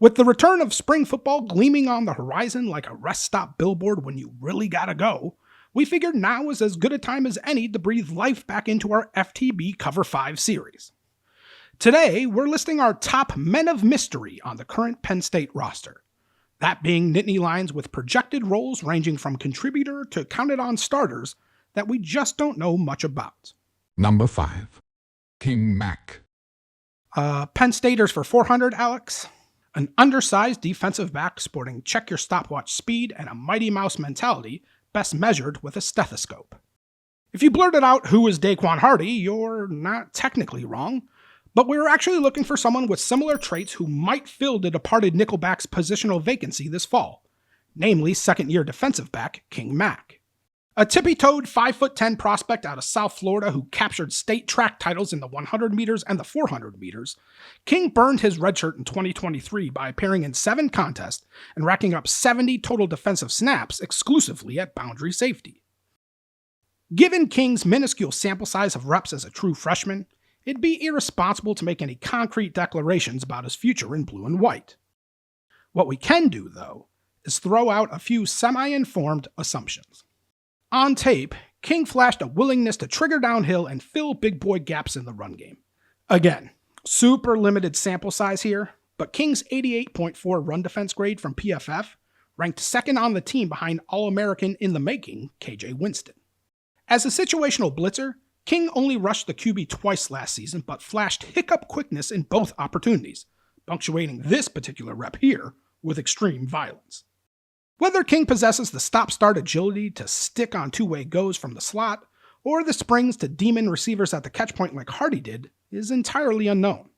With the return of spring football gleaming on the horizon like a rest stop billboard when you really gotta go, we figured now is as good a time as any to breathe life back into our FTB Cover 5 series. Today, we're listing our top men of mystery on the current Penn State roster. That being Nittany Lions with projected roles ranging from contributor to counted-on starters that we just don't know much about. Number 5. King Mack. Penn Staters for 400, Alex. An undersized defensive back sporting check-your-stopwatch speed and a Mighty Mouse mentality best measured with a stethoscope. If you blurted out who is Daquan Hardy, you're not technically wrong, but we were actually looking for someone with similar traits who might fill the departed nickelback's positional vacancy this fall, namely second-year defensive back King Mack. A tippy-toed 5'10" prospect out of South Florida who captured state track titles in the 100 meters and the 400 meters, King burned his redshirt in 2023 by appearing in 7 contests and racking up 70 total defensive snaps exclusively at boundary safety. Given King's minuscule sample size of reps as a true freshman, it'd be irresponsible to make any concrete declarations about his future in blue and white. What we can do, though, is throw out a few semi-informed assumptions. On tape, King flashed a willingness to trigger downhill and fill big boy gaps in the run game. Again, super limited sample size here, but King's 88.4 run defense grade from PFF ranked second on the team behind All-American in the making, KJ Winston. As a situational blitzer, King only rushed the QB twice last season, but flashed hiccup quickness in both opportunities, punctuating this particular rep here with extreme violence. Whether King possesses the stop-start agility to stick on two-way goes from the slot, or the springs to demon receivers at the catch point like Hardy did, is entirely unknown.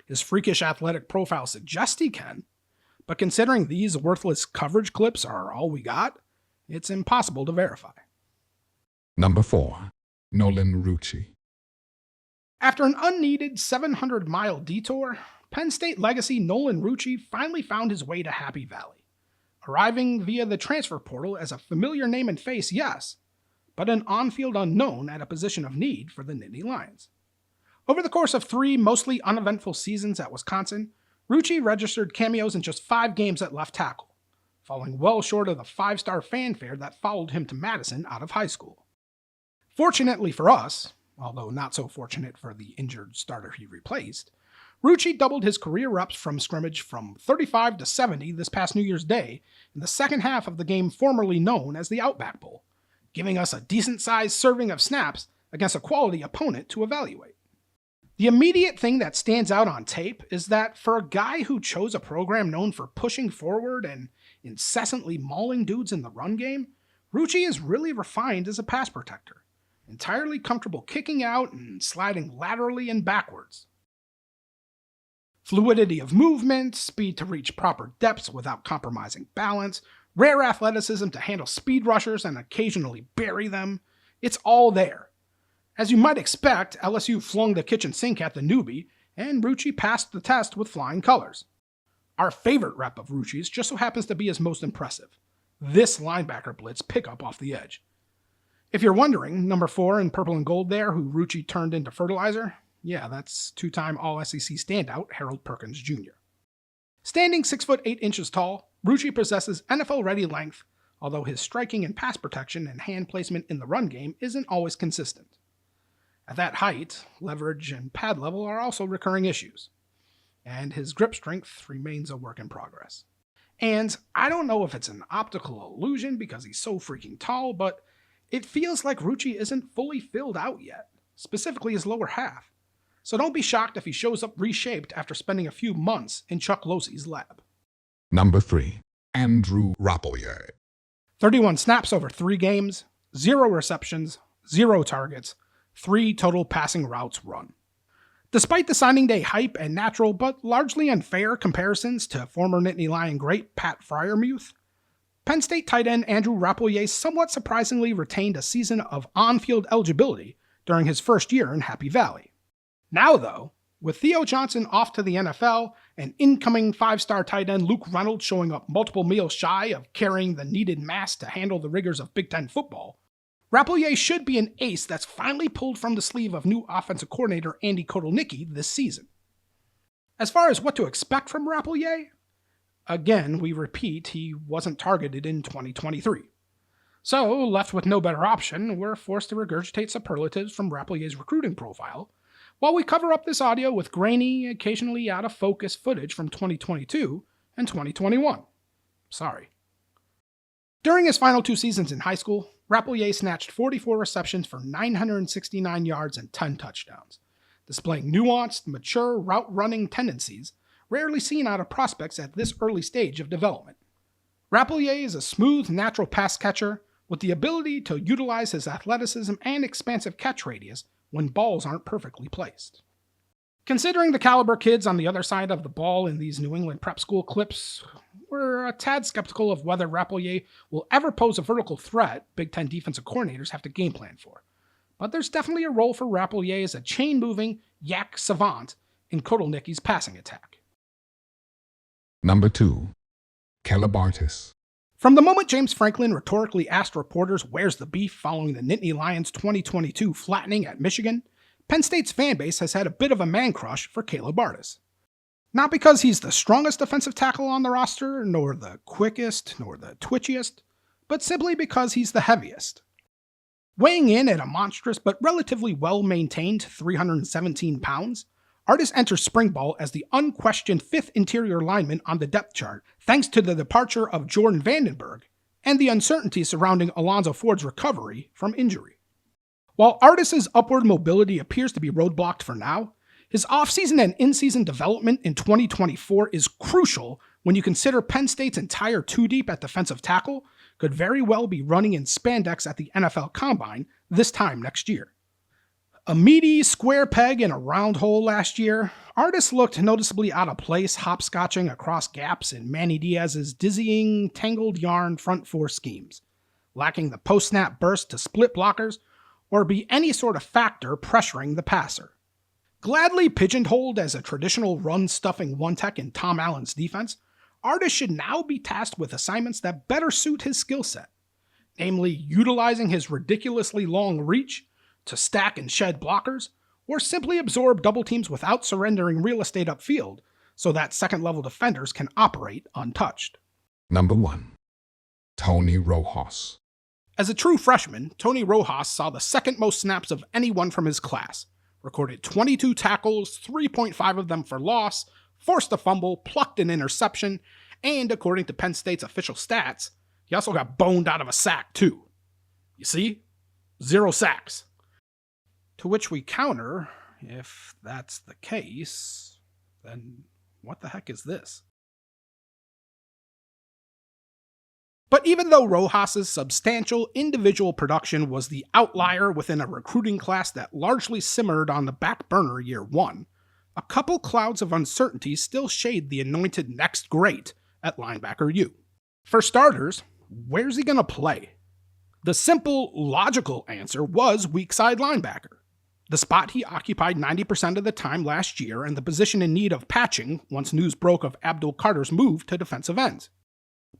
His freakish athletic profile suggests he can, but considering these worthless coverage clips are all we got, it's impossible to verify. Number 4. Nolan Ruchi. After an unneeded 700-mile detour, Penn State legacy Nolan Ruchi finally found his way to Happy Valley. Arriving via the transfer portal as a familiar name and face, yes, but an on-field unknown at a position of need for the Nittany Lions. Over the course of 3 mostly uneventful seasons at Wisconsin, Ruchi registered cameos in just 5 games at left tackle, falling well short of the 5-star fanfare that followed him to Madison out of high school. Fortunately for us, although not so fortunate for the injured starter he replaced, Ruchi doubled his career reps from scrimmage from 35 to 70 this past New Year's Day in the second half of the game formerly known as the Outback Bowl, giving us a decent-sized serving of snaps against a quality opponent to evaluate. The immediate thing that stands out on tape is that for a guy who chose a program known for pushing forward and incessantly mauling dudes in the run game, Ruchi is really refined as a pass protector, entirely comfortable kicking out and sliding laterally and backwards. Fluidity of movement, speed to reach proper depths without compromising balance, rare athleticism to handle speed rushers and occasionally bury them. It's all there. As you might expect, LSU flung the kitchen sink at the newbie, and Ruchi passed the test with flying colors. Our favorite rep of Ruchi's just so happens to be his most impressive. This linebacker blitz pickup off the edge. If you're wondering, number 4 in purple and gold there, who Ruchi turned into fertilizer, yeah, that's 2-time All-SEC standout Harold Perkins Jr. Standing 6 foot 8 inches tall, Ruchi possesses NFL-ready length, although his striking and pass protection and hand placement in the run game isn't always consistent. At that height, leverage and pad level are also recurring issues, and his grip strength remains a work in progress. And I don't know if it's an optical illusion because he's so freaking tall, but it feels like Ruchi isn't fully filled out yet, specifically his lower half. So don't be shocked if he shows up reshaped after spending a few months in Chuck Losey's lab. Number 3. Andrew Rappleyea. 31 snaps over 3 games, 0 receptions, 0 targets, 3 total passing routes run. Despite the signing day hype and natural but largely unfair comparisons to former Nittany Lion great Pat Freiermuth, Penn State tight end Andrew Rappleyea somewhat surprisingly retained a season of on-field eligibility during his first year in Happy Valley. Now, though, with Theo Johnson off to the NFL and incoming 5-star tight end Luke Reynolds showing up multiple meals shy of carrying the needed mass to handle the rigors of Big Ten football, Rappleyea should be an ace that's finally pulled from the sleeve of new offensive coordinator Andy Kotelnicki this season. As far as what to expect from Rappleyea, Again, we repeat, he wasn't targeted in 2023. So, left with no better option, we're forced to regurgitate superlatives from Rappelyea's recruiting profile, while we cover up this audio with grainy, occasionally out-of-focus footage from 2022 and 2021. Sorry. During his final 2 seasons in high school, Rappleyea snatched 44 receptions for 969 yards and 10 touchdowns, displaying nuanced, mature route-running tendencies rarely seen out of prospects at this early stage of development. Rappleyea is a smooth, natural pass catcher with the ability to utilize his athleticism and expansive catch radius when balls aren't perfectly placed. Considering the caliber kids on the other side of the ball in these New England prep school clips, we're a tad skeptical of whether Rappleyea will ever pose a vertical threat Big Ten defensive coordinators have to game plan for. But there's definitely a role for Rappleyea as a chain-moving yak savant in Kotelnicki's passing attack. Number 2. Kaleb Artis. From the moment James Franklin rhetorically asked reporters where's the beef following the Nittany Lions 2022 flattening at Michigan, Penn State's fanbase has had a bit of a man crush for Kaleb Artis. Not because he's the strongest defensive tackle on the roster, nor the quickest, nor the twitchiest, but simply because he's the heaviest. Weighing in at a monstrous but relatively well-maintained 317 pounds, Artis enters spring ball as the unquestioned 5th interior lineman on the depth chart, thanks to the departure of Jordan Vandenberg and the uncertainty surrounding Alonzo Ford's recovery from injury. While Artis' upward mobility appears to be roadblocked for now, his offseason and in-season development in 2024 is crucial when you consider Penn State's entire 2-deep at defensive tackle could very well be running in spandex at the NFL Combine this time next year. A meaty square peg in a round hole last year, Artis looked noticeably out of place hopscotching across gaps in Manny Diaz's dizzying, tangled yarn front 4 schemes, lacking the post-snap burst to split blockers or be any sort of factor pressuring the passer. Gladly pigeonholed as a traditional run-stuffing one-tech in Tom Allen's defense, Artis should now be tasked with assignments that better suit his skill set, namely utilizing his ridiculously long reach to stack and shed blockers, or simply absorb double teams without surrendering real estate upfield so that second-level defenders can operate untouched. Number 1. Tony Rojas. As a true freshman, Tony Rojas saw the second most snaps of anyone from his class, recorded 22 tackles, 3.5 of them for loss, forced a fumble, plucked an interception, and according to Penn State's official stats, he also got boned out of a sack too. You see? 0 sacks. To which we counter, if that's the case, then what the heck is this? But even though Rojas' substantial individual production was the outlier within a recruiting class that largely simmered on the back burner year 1, a couple clouds of uncertainty still shade the anointed next great at linebacker U. For starters, where's he going to play? The simple, logical answer was weak side linebacker, the spot he occupied 90% of the time last year and the position in need of patching once news broke of Abdul Carter's move to defensive ends.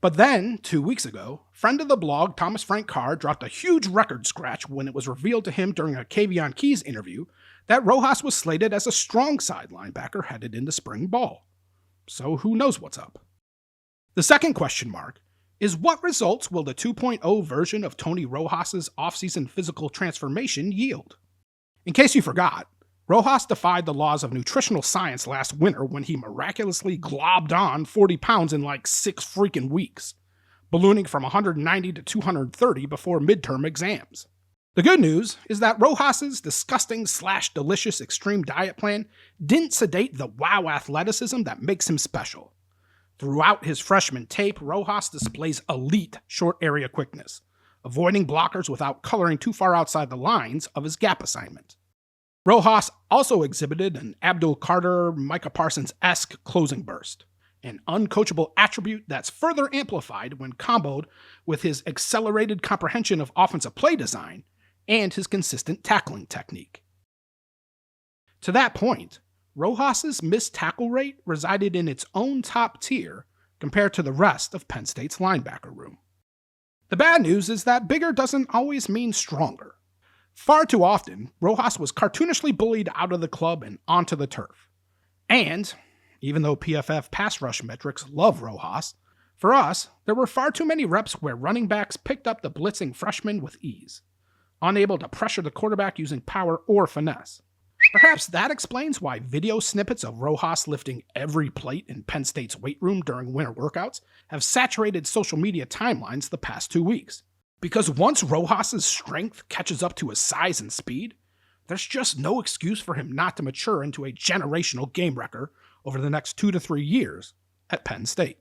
But then, 2 weeks ago, friend of the blog Thomas Frank Carr dropped a huge record scratch when it was revealed to him during a Kavion Keys interview that Rojas was slated as a strong side linebacker headed into spring ball. So who knows what's up? The second question mark is what results will the 2.0 version of Tony Rojas' offseason physical transformation yield? In case you forgot, Rojas defied the laws of nutritional science last winter when he miraculously globbed on 40 pounds in like 6 freaking weeks, ballooning from 190 to 230 before midterm exams. The good news is that Rojas' disgusting/delicious extreme diet plan didn't sedate the wow athleticism that makes him special. Throughout his freshman tape, Rojas displays elite short area quickness, avoiding blockers without coloring too far outside the lines of his gap assignment. Rojas also exhibited an Abdul Carter, Micah Parsons-esque closing burst, an uncoachable attribute that's further amplified when comboed with his accelerated comprehension of offensive play design and his consistent tackling technique. To that point, Rojas' missed tackle rate resided in its own top tier compared to the rest of Penn State's linebacker room. The bad news is that bigger doesn't always mean stronger. Far too often, Rojas was cartoonishly bullied out of the club and onto the turf. And, Even though PFF pass rush metrics love Rojas, for us, there were far too many reps where running backs picked up the blitzing freshman with ease, unable to pressure the quarterback using power or finesse. Perhaps that explains why video snippets of Rojas lifting every plate in Penn State's weight room during winter workouts have saturated social media timelines the past 2 weeks. Because once Rojas' strength catches up to his size and speed, there's just no excuse for him not to mature into a generational game wrecker over the next 2 to 3 years at Penn State.